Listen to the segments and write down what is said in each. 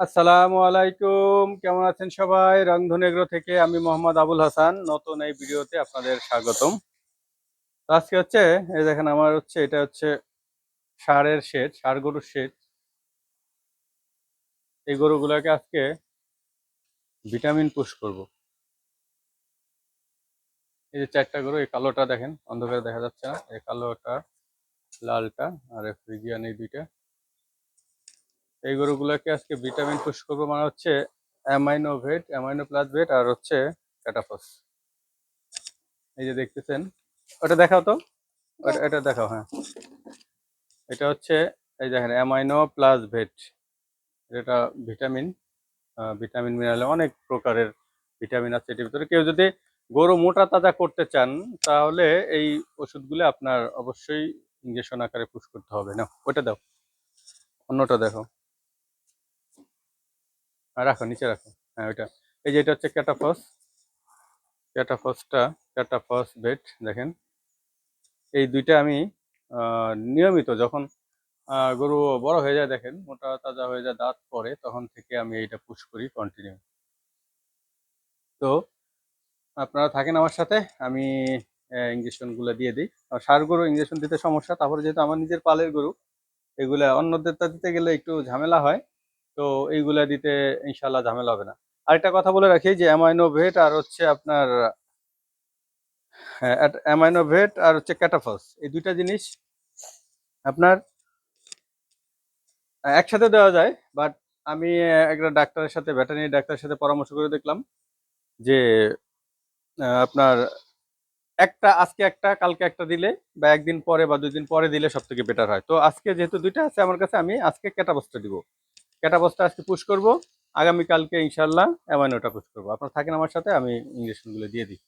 আসসালামু আলাইকুম, কেমন আছেন সবাই? রংধনু এগ্রো থেকে আমি মোহাম্মদ আবুল হাসান নতুন এই ভিডিওতে আপনাদের স্বাগতম। তো আজকে হচ্ছে এই দেখেন আমার হচ্ছে এটা হচ্ছে ষাঁড়ের শেড, ষাঁড় গরুর শেড। এই গরুগুলোকে আজকে ভিটামিন পুশ করব। এই যে চারটা গরু, এই কালোটা দেখেন, অন্ধকারে দেখা যাচ্ছে না, এই কালোটা, লালটা আর ফ্রিজিয়ান, এই দুইটা। এই গরুগুলোকে আজকে ভিটামিন পুশ করব, মানে হচ্ছে অ্যামাইনো ভেট, অ্যামাইনো প্লাস ভেট আর হচ্ছে ক্যাটাফস। এই যে দেখতেছেন, ওটা দেখাও তো, এটা দেখাও। হ্যাঁ, এটা হচ্ছে এই দেখেন অ্যামাইনো প্লাস ভেট। এটা ভিটামিন, ভিটামিন মিনারেল অনেক প্রকারের ভিটামিন আছে এটির ভিতরে। কেউ যদি গরু মোটা তাজা করতে চান তাহলে এই ওষুধগুলো আপনার অবশ্যই ইঞ্জেকশন আকারে পুশ করতে হবে। না, ওটা দাও, অন্যটা দেখো, রাখো নিচে রাখো। হ্যাঁ ওইটা, এই যে এটা হচ্ছে ক্যাটাফস। ক্যাটাফস ভেট দেখেন। এই দুইটা আমি নিয়মিত যখন গরু বড় হয়ে যায়, দেখেন মোটা তাজা হয়ে যায়, দাঁত পড়ে, তখন থেকে আমি এইটা পুশ করি কন্টিনিউ। তো আপনারা থাকেন আমার সাথে, আমি ইঞ্জেকশনগুলো দিয়ে দিই। আর ষাঁড় গরু ইঞ্জেকশন দিতে সমস্যা, তারপরে যেহেতু আমার নিজের পালের গরু, এগুলা অন্যদের তা দিতে গেলে একটু ঝামেলা হয়। তো এইগুলা দিতে ইনশাল্লাহ ঝামেলা হবে না। আরেকটা কথা বলে রাখি যে অ্যামাইনো ভেট আর হচ্ছে আপনার অ্যামাইনো ভেট আর হচ্ছে ক্যাটাফস, এই দুইটা জিনিস আপনার একসাথে দেওয়া যায়। বাট আমি একটা ডাক্তারের সাথে, ভেটেরিনারি ডাক্তারের সাথে পরামর্শ করে দেখলাম যে আপনার আজকে একটা কালকে একটা দিলে, বা একদিন পরে বা 2 দিন পরে দিলে সব থেকে বেটার হয়। তো আজকে যেহেতু দুইটা আছে আমার কাছে, আমি আজকে ক্যাটাবসটা দিব। ক্যাটাবসটা আজকে পুশ করব, আগামীকালকে ইনশাল্লাহ অ্যামাইনোটা পুশ করবো। আপনারা থাকেন আমার সাথে, আমি ইঞ্জেকশনগুলো দিয়ে দিই।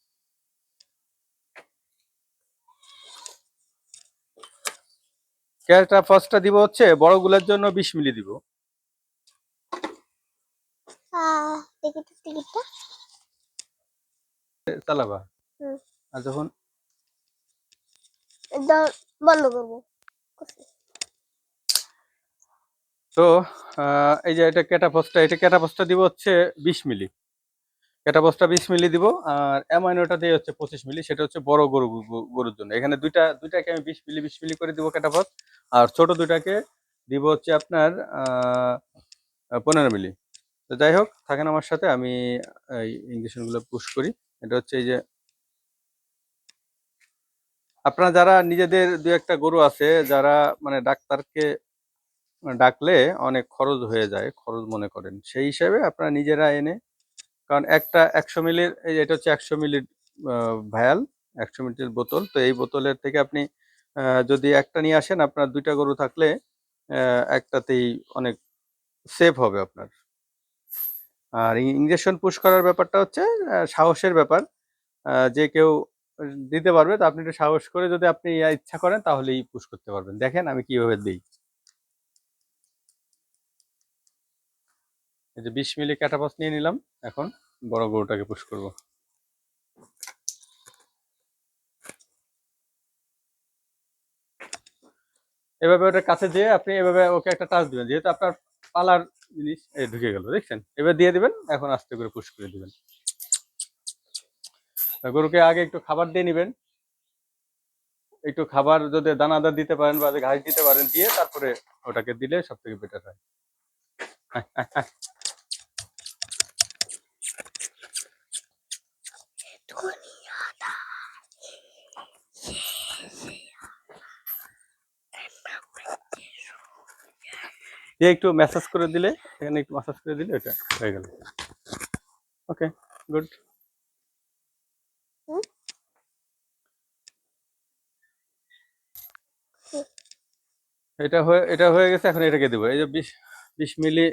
ক্যাটাবসটা দিব হচ্ছে বড়গুলোর জন্য 20 মিলি দিব। চালাবা আর যখন বন্ধ করবো। তো এই যে এটা ক্যাটাবসটা দিব হচ্ছে 20 মিলি। ক্যাটাবসটা 20 মিলি দিব, আর অ্যামাইনোটা দিয়ে হচ্ছে 25 মিলি। সেটা হচ্ছে বড় গরুর জন্য। এখানে দুইটাকে আমি 20 মিলি 20 মিলি করে দিব ক্যাটাবস, আর ছোট দুইটাকে দিব হচ্ছে আপনার 15 মিলি। তো যাই হোক, থাকেন আমার সাথে, আমি এই ইঞ্জেকশনগুলো পুশ করি। এটা হচ্ছে এই যে আপনারা যারা নিজেদের দু একটা গরু আছে, যারা মানে ডাক্তারকে ডাকলে অনেক খরচ হয়ে যায়, খরচ মনে করেন, সেই হিসাবে আপনারা নিজেরা এনে, কারণ একটা 100 মিলির, এই এটা হচ্ছে 100 মিলির ভায়াল, 100 মিলির বোতল। তো এই বোতলের থেকে আপনি যদি একটা নিয়ে আসেন, আপনার দুইটা গরু থাকলে একটাতেই অনেক সেভ হবে আপনার। আর ইঞ্জেকশন পুশ করার ব্যাপারটা হচ্ছে সাহসের ব্যাপার। যে কেউ দিতে পারবে, তো আপনি একটু সাহস করে যদি আপনি ইচ্ছা করেন তাহলেই পুশ করতে পারবেন। দেখেন আমি কিভাবে দিই। এই যে 20 মিলি ক্যাটাপস নিয়ে নিলাম, এখন বড় গরুটাকে পুশ করব। এভাবে ওটার কাছে যেয়ে আপনি এভাবে ওকে একটা টাচ দিবেন, যেহেতু আপনার পালার জিনিস ঢুকে গেল, দেখছেন? এবার দিয়ে দিবেন, এখন আস্তে করে পুশ করে দিবেন। গরুকে আগে একটু খাবার দিয়ে নিবেন, একটু খাবার যদি দানাদার দিতে পারেন বা ঘাস দিতে পারেন, দিয়ে তারপরে ওটাকে দিলে সব থেকে বেটার হয়। দিয়ে একটু ম্যাসাজ করে দিলে, এখানে একটু ম্যাসাজ করে দিলে ওটা হয়ে গেল। ওকে, গুড। এটা হয়ে গেছে, এখন এটাকে দেবো। এই যে 20 মিলি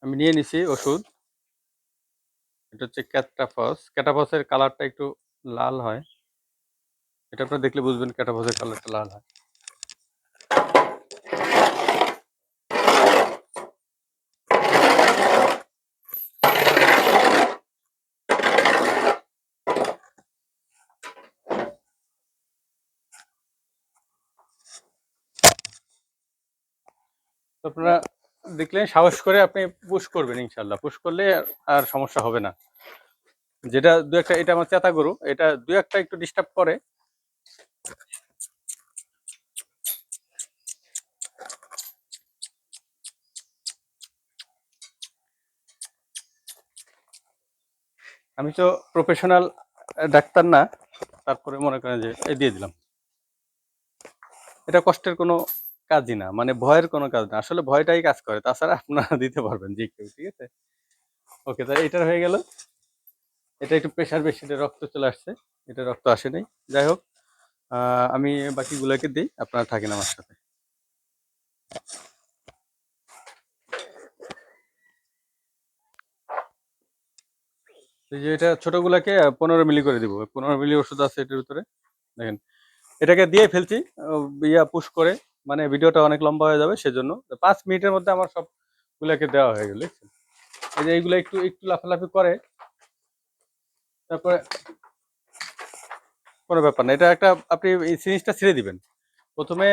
আমি নিয়ে নিছি ওষুধ। এটা হচ্ছে ক্যাটাফসের কালারটা একটু লাল হয়, এটা আপনারা দেখলে বুঝবেন ক্যাটাফসের কালারটা লাল হয়। আপনারা দেখলেন সাহস করে আপনি পুশ করবেন, ইনশাল্লাহ পুশ করলে আর সমস্যা হবে না। যেটা দু একটা, এটা আমার চেতা গরু, এটা দু একটা একটু ডিস্টার্ব করে। আমি তো প্রফেশনাল ডাক্তার না, তারপরে মনে করেন যে এই দিয়ে দিলাম। এটা কষ্টের কোনো কাজই না, মানে ভয়ের কোনো কাজ না, আসলে ভয়টাই কাজ করে, তাছাড়া আপনারা দিতে পারবেন যে কেউ। ঠিক আছে, ওকে, তাই এটার হয়ে গেল। এটা একটু প্রেশার বেশি, এটা রক্ত চলে আসছে, এটা রক্ত আসে নাই। যাই হোক, আমি বাকিগুলোকে দিই, আপনারা থাকেন আমার সাথে। এই যে এটা ছোটগুলাকে 15 মিলি করে দিব, 15 মিলি ওষুধ আছে এটার ভিতরে। দেখেন, এটাকে দিয়ে ফেলছি ইয়া পুশ করে, মানে ভিডিওটা অনেক লম্বা হয়ে যাবে, সেজন্য 5 মিনিটের মধ্যে আমার সবগুলাকে দেওয়া হয়ে গেল। এই যে এইগুলো একটু একটু লাফালাফি করে, তারপরে কোনো ব্যাপার না। এটা একটা, আপনি এই সিরিজটা ছেড়ে দিবেন প্রথমে,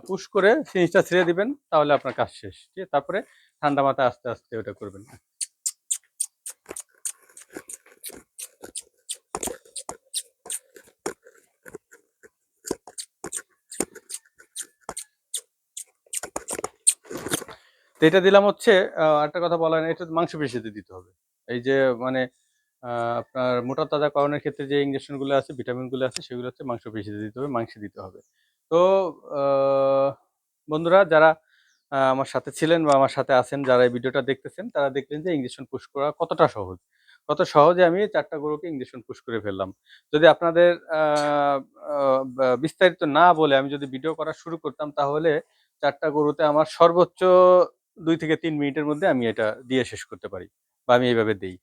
পুশ করে সিরিজটা ছেড়ে দিবেন, তাহলে আপনার কাজ শেষ। ঠিক আছে, তারপরে ঠান্ডা মাথায় আস্তে আস্তে ওটা করবেন। তো এটা দিলাম হচ্ছে, একটা কথা বলা হয় না, এটা মাংসপেশিতে দিতে হবে। এই যে মানে আপনার মোটা তাজাকরণের ক্ষেত্রে যে ইঞ্জেকশনগুলো আছে, ভিটামিনগুলো আছে, সেগুলো হচ্ছে মাংসপেশিতে দিতে হবে, মাংসে দিতে হবে। তো বন্ধুরা যারা আমার সাথে ছিলেন বা আমার সাথে আছেন, যারা এই ভিডিওটা দেখতেছেন, তারা দেখলেন যে ইঞ্জেকশন পুশ করা কতটা সহজ, কত সহজে আমি 4টা গরুকে ইঞ্জেকশন পুশ করে ফেললাম। যদি আপনাদের বিস্তারিত না বলে আমি যদি ভিডিও করা শুরু করতাম, তাহলে 4টা গরুতে আমার সর্বোচ্চ 2 থেকে 3 মিনিটের মধ্যে আমি এটা দিয়ে শেষ করতে পারি, বা আমি এইভাবে দিই।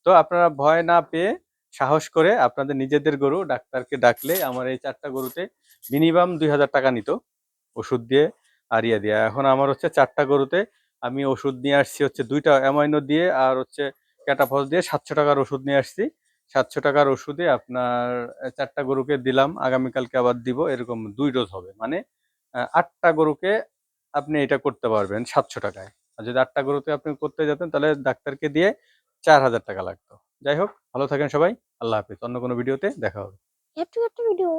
তো আপনারা ভয় না পেয়ে সাহস করে আপনাদের নিজেদের গরু ডাক্তারকে ডাকলে, আমার এই 4টা গরুতে মিনিমাম 2000 টাকা নিত ওষুধ দিয়ে আর ইয়ে দিয়ে। এখন আমার হচ্ছে 4টা গরুতে আমি ওষুধ নিয়ে আসছি হচ্ছে 2টা অ্যামাইনো দিয়ে আর হচ্ছে ক্যাটাফস দিয়ে 700 টাকার ওষুধ নিয়ে আসছি। 700 টাকার ওষুধে আপনার 4টা গরুকে দিলাম, আগামীকালকে আবার দিব, এরকম 2 ডোজ হবে, মানে 8টা গরুকে আপনি এটা করতে পারবেন 700 টাকায়। আর যদি 8টা গরুতে আপনি করতে যেতেন, তাহলে ডাক্তারকে দিয়ে 4000 টাকা লাগতো। যাই হোক, ভালো থাকেন সবাই, আল্লাহ হাফিজ। অন্য কোনো ভিডিওতে দেখা হবে। একটা ভিডিও